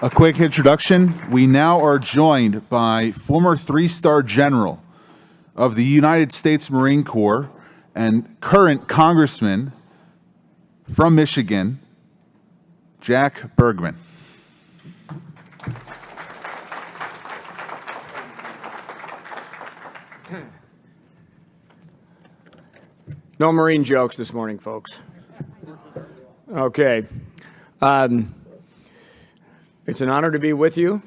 A quick introduction. We now are joined by former three-star general of the United States Marine Corps and current congressman from Michigan, Jack Bergman. No Marine jokes this morning, folks. Okay. It's an honor to be with you,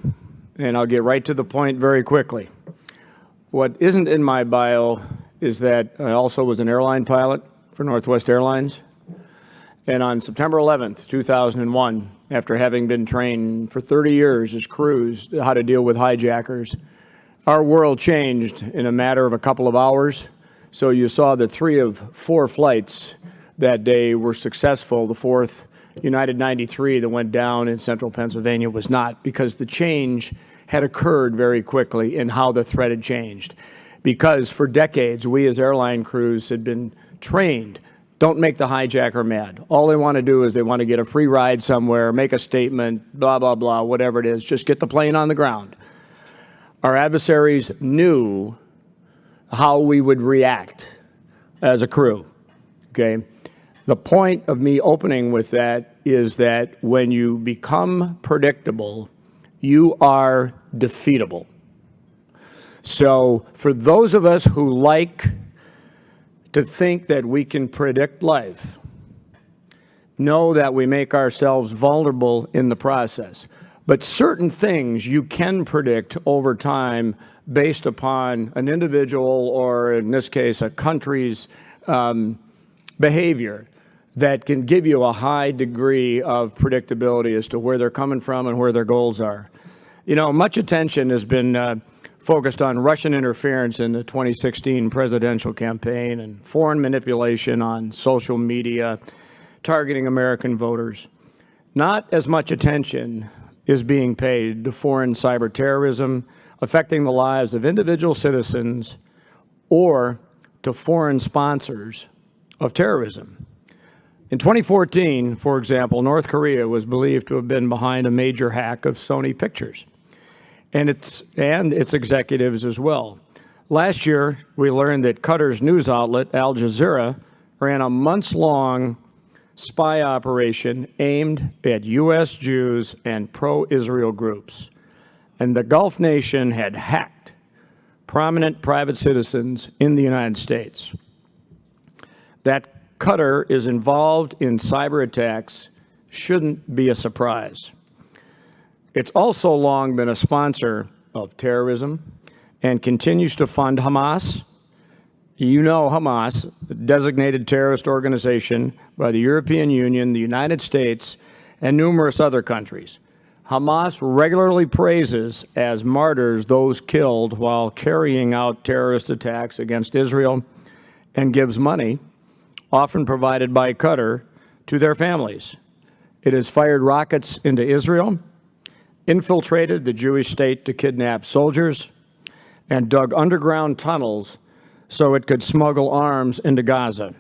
and I'll get right to the point very quickly. What isn't in my bio is that I also was an airline pilot for Northwest Airlines. And on September 11th, 2001, after having been trained for 30 years as crews how to deal with hijackers, our world changed in a matter of a couple of hours. So you saw that 3 of 4 flights that day were successful. The 4th, United 93, that went down in central Pennsylvania, was not, because the change had occurred very quickly in how the threat had changed. Because for decades, we as airline crews had been trained, don't make the hijacker mad. All they want to do is they want to get a free ride somewhere, make a statement, blah, blah, blah, whatever it is, just get the plane on the ground. Our adversaries knew how we would react as a crew, okay? The point of me opening with that is that when you become predictable, you are defeatable. So for those of us who like to think that we can predict life, know that we make ourselves vulnerable in the process. But certain things you can predict over time based upon an individual, or in this case, a country's behavior, that can give you a high degree of predictability as to where they're coming from and where their goals are. You know, much attention has been focused on Russian interference in the 2016 presidential campaign and foreign manipulation on social media, targeting American voters. Not as much attention is being paid to foreign cyber terrorism affecting the lives of individual citizens or to foreign sponsors of terrorism. In 2014, for example, North Korea was believed to have been behind a major hack of Sony Pictures and its executives as well. Last year, we learned that Qatar's news outlet, Al Jazeera, ran a months-long spy operation aimed at U.S. Jews and pro-Israel groups. And the Gulf nation had hacked prominent private citizens in the United States. That Qatar is involved in cyber attacks shouldn't be a surprise. It's also long been a sponsor of terrorism and continues to fund Hamas. You know Hamas, a designated terrorist organization by the European Union, the United States, and numerous other countries. Hamas regularly praises as martyrs those killed while carrying out terrorist attacks against Israel and gives money, often provided by Qatar, to their families. It has fired rockets into Israel, infiltrated the Jewish state to kidnap soldiers, and dug underground tunnels so it could smuggle arms into Gaza,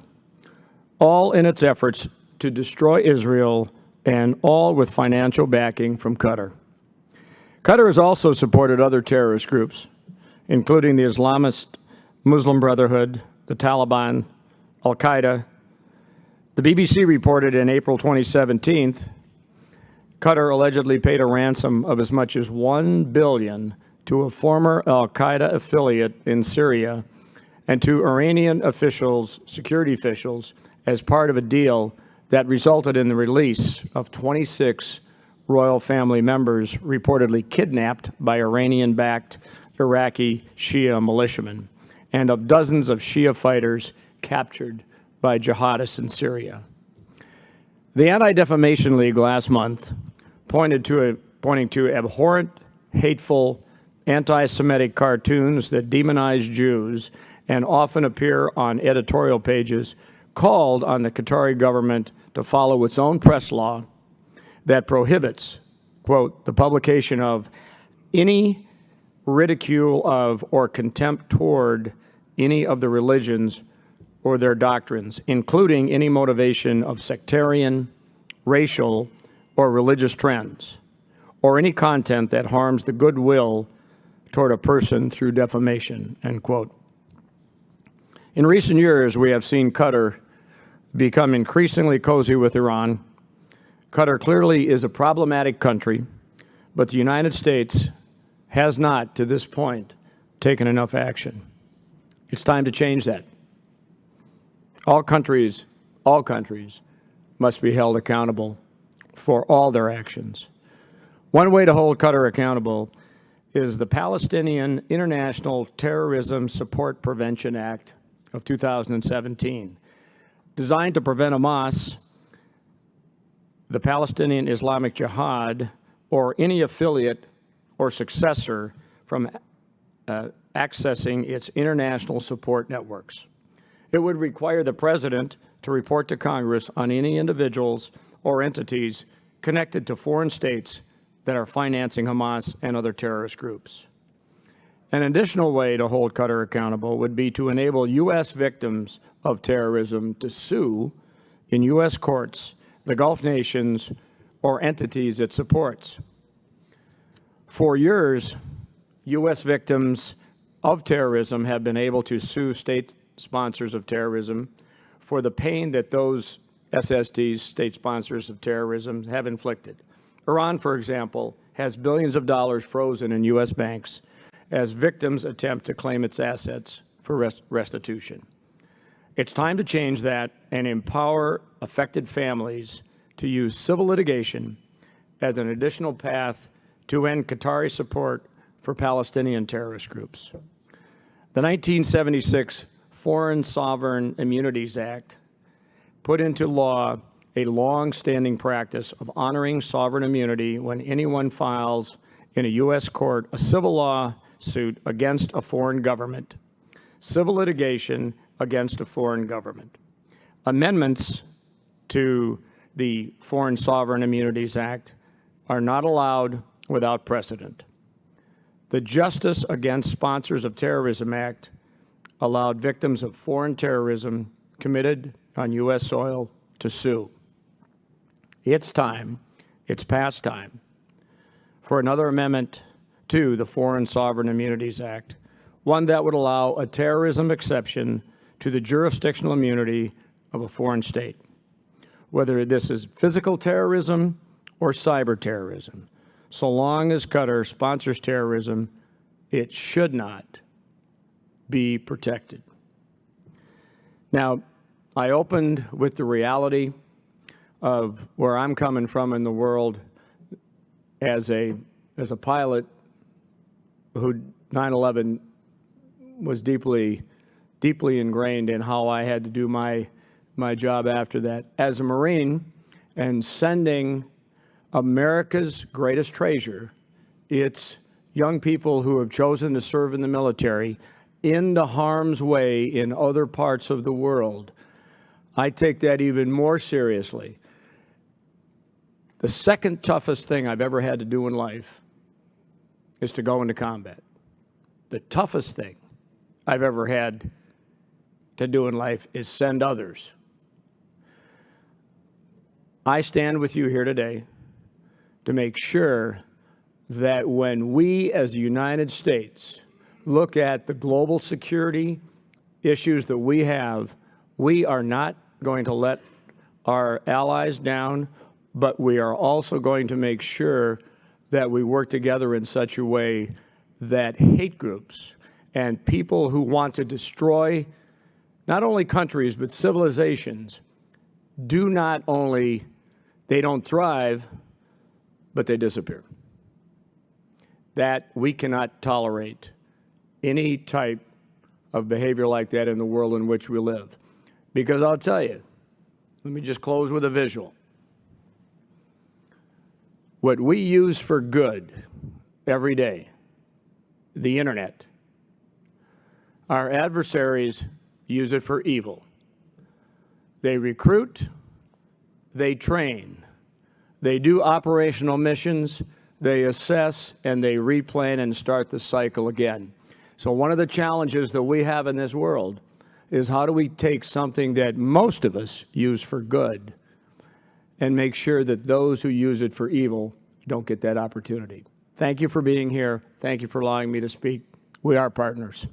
all in its efforts to destroy Israel, and all with financial backing from Qatar. Qatar has also supported other terrorist groups, including the Islamist Muslim Brotherhood, the Taliban, Al-Qaeda. The BBC reported in April 2017, Qatar allegedly paid a ransom of as much as $1 billion to a former Al-Qaeda affiliate in Syria and to Iranian officials, security officials, as part of a deal that resulted in the release of 26 royal family members reportedly kidnapped by Iranian-backed Iraqi Shia militiamen, and of dozens of Shia fighters captured by jihadists in Syria. The Anti-Defamation League last month pointing to abhorrent, hateful, anti-Semitic cartoons that demonize Jews and often appear on editorial pages, called on the Qatari government to follow its own press law that prohibits, quote, the publication of any ridicule of or contempt toward any of the religions or their doctrines, including any motivation of sectarian, racial, or religious trends, or any content that harms the goodwill toward a person through defamation, end quote. In recent years, we have seen Qatar become increasingly cozy with Iran. Qatar clearly is a problematic country, but the United States has not, to this point, taken enough action. It's time to change that. All countries must be held accountable for all their actions. One way to hold Qatar accountable is the Palestinian International Terrorism Support Prevention Act of 2017, designed to prevent Hamas, the Palestinian Islamic Jihad, or any affiliate or successor from accessing its international support networks. It would require the President to report to Congress on any individuals or entities connected to foreign states that are financing Hamas and other terrorist groups. An additional way to hold Qatar accountable would be to enable U.S. victims of terrorism to sue in U.S. courts the Gulf nations or entities it supports. For years, U.S. victims of terrorism have been able to sue state sponsors of terrorism for the pain that those SSTs, state sponsors of terrorism, have inflicted. Iran, for example, has billions of dollars frozen in U.S. banks as victims attempt to claim its assets for restitution. It's time to change that and empower affected families to use civil litigation as an additional path to end Qatari support for Palestinian terrorist groups. The 1976 Foreign Sovereign Immunities Act put into law a long-standing practice of honoring sovereign immunity when anyone files in a U.S. court a civil lawsuit against a foreign government, civil litigation against a foreign government. Amendments to the Foreign Sovereign Immunities Act are not allowed without precedent. The Justice Against Sponsors of Terrorism Act allowed victims of foreign terrorism committed on U.S. soil to sue. It's time, it's past time, for another amendment to the Foreign Sovereign Immunities Act, one that would allow a terrorism exception to the jurisdictional immunity of a foreign state, whether this is physical terrorism or cyber terrorism. So long as Qatar sponsors terrorism, it should not be protected. Now, I opened with the reality of where I'm coming from in the world as a pilot who 9/11 was deeply ingrained in how I had to do my job after that. As a Marine and sending America's greatest treasure, it's young people who have chosen to serve in the military, into harm's way in other parts of the world, I take that even more seriously. The second toughest thing I've ever had to do in life is to go into combat. The toughest thing I've ever had to do in life is send others. I stand with you here today to make sure that when we as the United States look at the global security issues that we have, we are not going to let our allies down, but we are also going to make sure that we work together in such a way that hate groups and people who want to destroy not only countries but civilizations they don't thrive, but they disappear. That we cannot tolerate any type of behavior like that in the world in which we live. Because I'll tell you, let me just close with a visual. What we use for good every day, the internet, our adversaries use it for evil. They recruit, they train, they do operational missions, they assess, and they replan and start the cycle again. So one of the challenges that we have in this world is how do we take something that most of us use for good and make sure that those who use it for evil you don't get that opportunity. Thank you for being here. Thank you for allowing me to speak. We are partners.